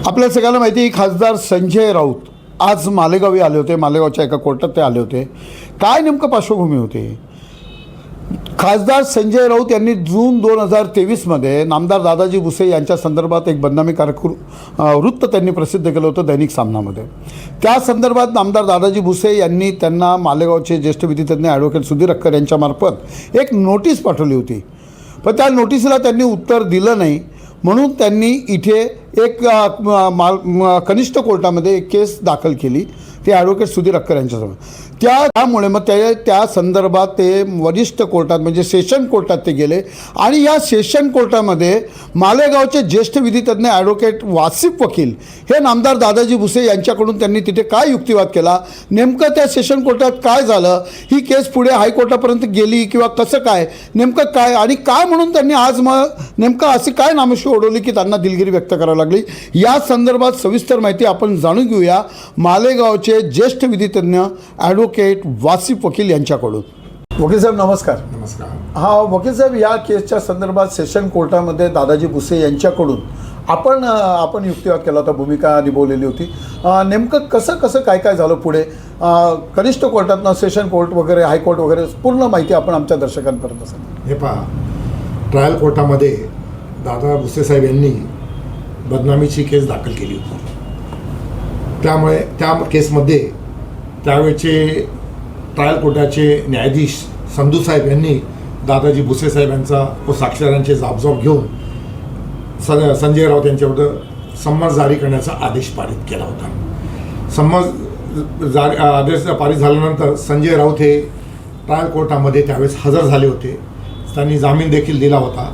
आपल्या सगळ्यांना माहिती आहे खासदार संजय राऊत आज मालेगावी आले होते. मालेगावच्या एका कोर्टात ते आले होते. काय नेमकं पार्श्वभूमी होती? खासदार संजय राऊत यांनी जून 2023मध्ये नामदार दादाजी भुसे यांच्या संदर्भात एक बदनामीकारक वृत्त त्यांनी प्रसिद्ध केलं होतं दैनिक सामनामध्ये. त्या संदर्भात नामदार दादाजी भुसे यांनी त्यांना मालेगावचे ज्येष्ठ विधितज्ञ ॲडव्होकेट सुधीर अक्कर यांच्यामार्फत एक नोटीस पाठवली होती. पण त्या नोटीसला त्यांनी उत्तर दिलं नाही, म्हणून त्यांनी इथे एक कनिष्ठ कोर्टामध्ये एक केस दाखल केली, ते ॲडव्होकेट सुधीर अक्कर यांच्यासमोर. त्यामुळे मग त्या संदर्भात ते वरिष्ठ कोर्टात म्हणजे सेशन कोर्टात ते गेले आणि या सेशन कोर्टामध्ये मालेगावचे ज्येष्ठ विधितज्ञ ॲडव्होकेट वासिफ वकील हे नामदार दादाजी भुसे यांच्याकडून त्यांनी तिथे काय युक्तिवाद केला, नेमकं त्या सेशन कोर्टात काय झालं, ही केस पुढे हायकोर्टापर्यंत गेली किंवा कसं काय, नेमकं काय आणि काय म्हणून त्यांनी आज मग नेमकं अशी काय नामोशी ओढवली की त्यांना दिलगिरी व्यक्त करावी लागली, या संदर्भात सविस्तर माहिती आपण जाणून घेऊया मालेगावचे ज्येष्ठ विधितज्ञ ॲडव्होकेट वासिफ वकील यांच्याकडून. वकील साहेब नमस्कार. नमस्कार. हा वकील साहेब, या केसच्या संदर्भात सेशन कोर्टामध्ये दादाजी भुसे यांच्याकडून आपण युक्तिवाद केला होता, भूमिका निभवलेली होती. नेमकं कसं काय झालं पुढे कनिष्ठ कोर्टातनं सेशन कोर्ट वगैरे हायकोर्ट वगैरे पूर्ण माहिती आपण आमच्या दर्शकांपर्यंत सांगा. हे पहा, ट्रायल कोर्टामध्ये दादा भुसे साहेब यांनी बदनामीची केस दाखल केली होती. त्यामुळे त्या केसमध्ये त्यावेळचे ट्रायल कोर्टाचे न्यायाधीश संधू साहेब यांनी दादाजी भुसे साहेब यांचा व साक्षीदारांचे जाबजोब घेऊन संजय राऊत यांच्याविरुद्ध संमत जारी करण्याचा आदेश पारित केला होता. आदेश पारित झाल्यानंतर संजय राऊत हे ट्रायल कोर्टामध्ये त्यावेळेस हजर झाले होते. त्यांनी जामीन देखील दिला होता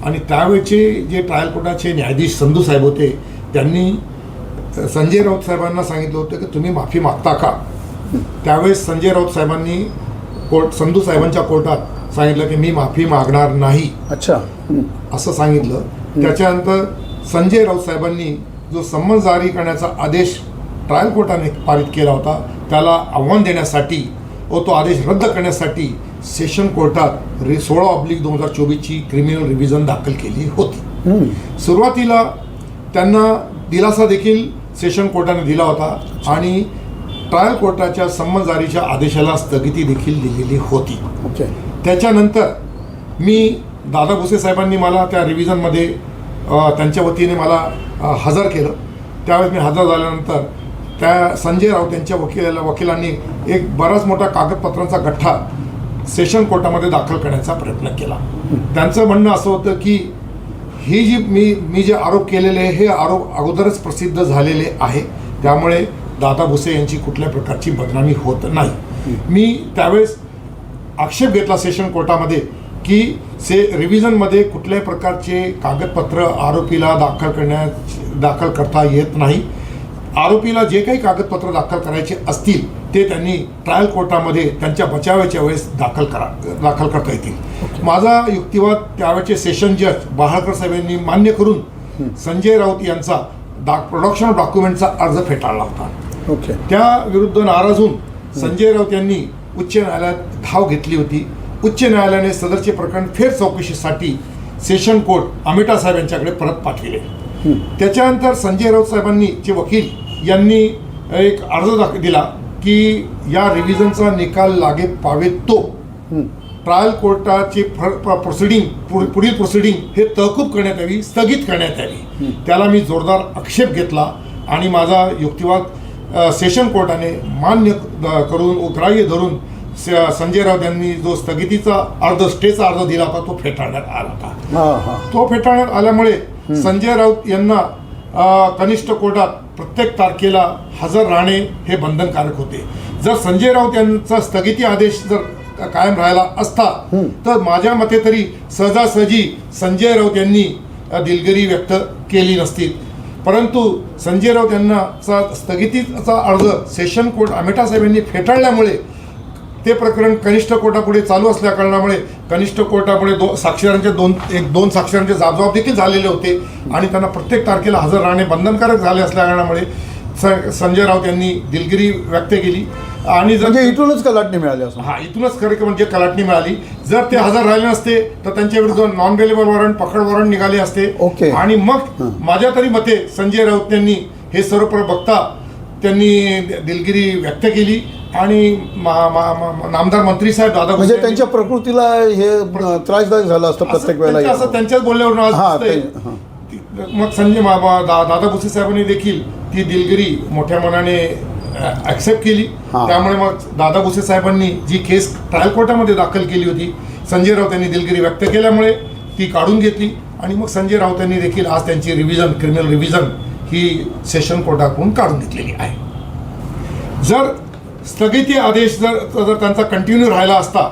आणि त्यावेळचे जे ट्रायल कोर्टाचे न्यायाधीश संधू साहेब होते त्यांनी संजय राऊत साहेबांना सांगितलं होतं की तुम्ही माफी मागता का. त्यावेळेस संजय राऊत साहेबांनी संधू साहेबांच्या कोर्टात सांगितलं की मी माफी मागणार नाही. अच्छा, असं सांगितलं. त्याच्यानंतर संजय राऊत साहेबांनी जो संमत जारी करण्याचा आदेश ट्रायल कोर्टाने पारित केला होता त्याला आव्हान देण्यासाठी व तो आदेश रद्द करण्यासाठी सेशन कोर्टात 16/2024 क्रिमिनल रिव्हिजन दाखल केली होती. सुरुवातीला त्यांना दिलासा देखील सेशन कोर्टाने दिला होता आणि ट्रायल कोर्टाच्या संमत जारीच्या आदेशाला स्थगिती देखील दिलेली होती. त्याच्यानंतर मी दादा भुसे साहेबांनी मला त्या रिव्हिजनमध्ये त्यांच्या वतीने मला हजर केलं. त्यावेळेस मी हजर झाल्यानंतर त्या संजय राऊत यांच्या वकिलांनी एक बराच मोठा कागदपत्रांचा गठ्ठा सेशन कोर्टामध्ये दाखल करण्याचा प्रयत्न केला. त्यांचं म्हणणं असं होतं की ही जी मी जे आरोप केलेले हे आरोप अगोदरच प्रसिद्ध झालेले आहे, त्यामुळे दादा भुसे यांची कुठल्या प्रकारची बदनामी होत नाही. मी त्यावेळेस आक्षेप घेतला सेशन कोर्टामध्ये की रिव्हिजनमध्ये कुठल्याही प्रकारचे कागदपत्र आरोपीला दाखल करता येत नाही. आरोपीला जे काही कागदपत्र दाखल करायचे असतील ते त्यांनी ट्रायल कोर्टामध्ये त्यांच्या बचावाच्या वेळेस दाखल करता येतील. माझा युक्तिवाद त्यावेळेचे सेशन जज बहाळकर साहेब यांनी मान्य करून संजय राऊत यांचा प्रोडक्शन ऑफ डॉक्युमेंटचा अर्ज फेटाळला होता. त्या विरुद्ध नाराज होऊन संजय राऊत यांनी उच्च न्यायालयात धाव घेतली होती. उच्च न्यायालयाने सदरचे प्रकरण फेर चौकशीसाठी सेशन कोर्ट अमिटा साहेब यांच्याकडे परत पाठविले. त्याच्यानंतर संजय राऊत साहेबांनी चे वकील यांनी एक अर्ज दिला की या रिव्हिजनचा निकाल लागे पावेत तो ट्रायल कोर्टाची पुढील प्रोसिडिंग हे तहकूब करण्यात यावी, स्थगित करण्यात यावी. त्याला मी जोरदार आक्षेप घेतला आणि माझा युक्तिवाद सेशन कोर्टाने मान्य करून ग्राह्य धरून संजय राऊत यांनी जो स्थगितीचा स्टेचा अर्ज दिला होता तो फेटाळण्यात आला होता. तो फेटाळण्यात आल्यामुळे संजय राऊत यांना कनिष्ठ कोर्टात प्रत्येक तारखेला हजर राहणे हे बंधनकारक होते. जर संजय राऊत यांचा स्थगिती आदेश जर कायम राहिला असता तर माझ्या मते तरी सहजासहजी संजय राऊत यांनी दिलगिरी व्यक्त केली नसती. परंतु संजय राऊत यांना स्थगितीचा अर्ज सेशन कोर्ट अमिटा साहेब यांनी फेटाळल्यामुळे ते प्रकरण कनिष्ठ कोर्टापुढे चालू असल्या कारणामुळे कनिष्ठ कोर्टापुढे दोन साक्षीदारांचे जाबजोब देखील झालेले होते आणि त्यांना प्रत्येक तारखेला हजर राहणे बंधनकारक झाले असल्या कारणामुळे संजय राऊत यांनी दिलगिरी व्यक्त केली आणि जर म्हणजे इथूनच कलाटणी मिळाली असं. हा इथूनच खरं की म्हणजे कलाटणी मिळाली. जर ते हजर राहिले नसते तर त्यांच्या विरुद्ध नॉन अवेलेबल वॉरंट, पकड वॉरंट निघाले असते. ओके. आणि मग माझ्या तरी मते संजय राऊत यांनी हे सर्व बघता त्यांनी दिलगिरी व्यक्त केली आणि नामदार मंत्री साहेब दादा म्हणजे त्यांच्या प्रकृतीला हे त्रासदायक झालं असतं प्रत्येक वेळेला. असं त्यांच्याच बोलण्यावरून आज हां, दिसतंय. मग संजय दादा भुसे साहेबांनी देखील ती दिलगिरी मोठ्या मनाने ॲक्सेप्ट केली. हां. त्यामुळे मग दादा भुसे साहेबांनी जी केस ट्रायल कोर्टामध्ये दाखल केली होती, संजय राऊत यांनी दिलगिरी व्यक्त केल्यामुळे ती काढून घेतली आणि मग संजय राऊत यांनी देखील आज त्यांची रिव्हिजन, क्रिमिनल रिव्हिजन ही सेशन कोर्टाकडून काढून घेतलेली आहे. जर स्थगिती आदेश जर त्यांचा कंटिन्यू राहिला असता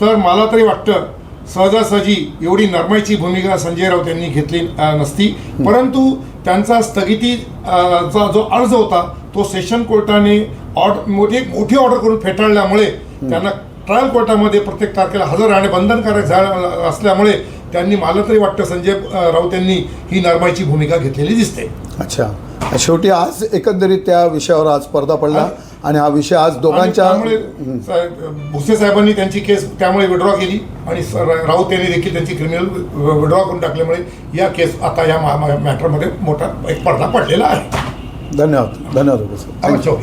तर मला तरी वाटतं सहजासहजी एवढी नरमाईची भूमिका संजय राऊत यांनी घेतली नसती. परंतु त्यांचा स्थगितीचा जो अर्ज होता तो सेशन कोर्टाने मोठी ऑर्डर करून फेटाळल्यामुळे त्यांना ट्रायल कोर्टामध्ये प्रत्येक तारखेला हजर राहणे बंधनकारक झालं असल्यामुळे त्यांनी, मला तरी वाटतं संजय राऊत यांनी ही नरमाईची भूमिका घेतलेली दिसते. अच्छा, शेवटी आज एकंदरीत त्या विषयावर आज पडदा पडला आणि हा विषय आज दोघांच्या. त्यामुळे भुसे साहेबांनी त्यांची केस त्यामुळे विड्रॉ केली आणि राऊत यांनी देखील त्यांची क्रिमिनल विड्रॉ करून टाकल्यामुळे या केस आता या मॅटरमध्ये मोठा एक पडदा पडलेला आहे. धन्यवाद. धन्यवाद. थँक्यू.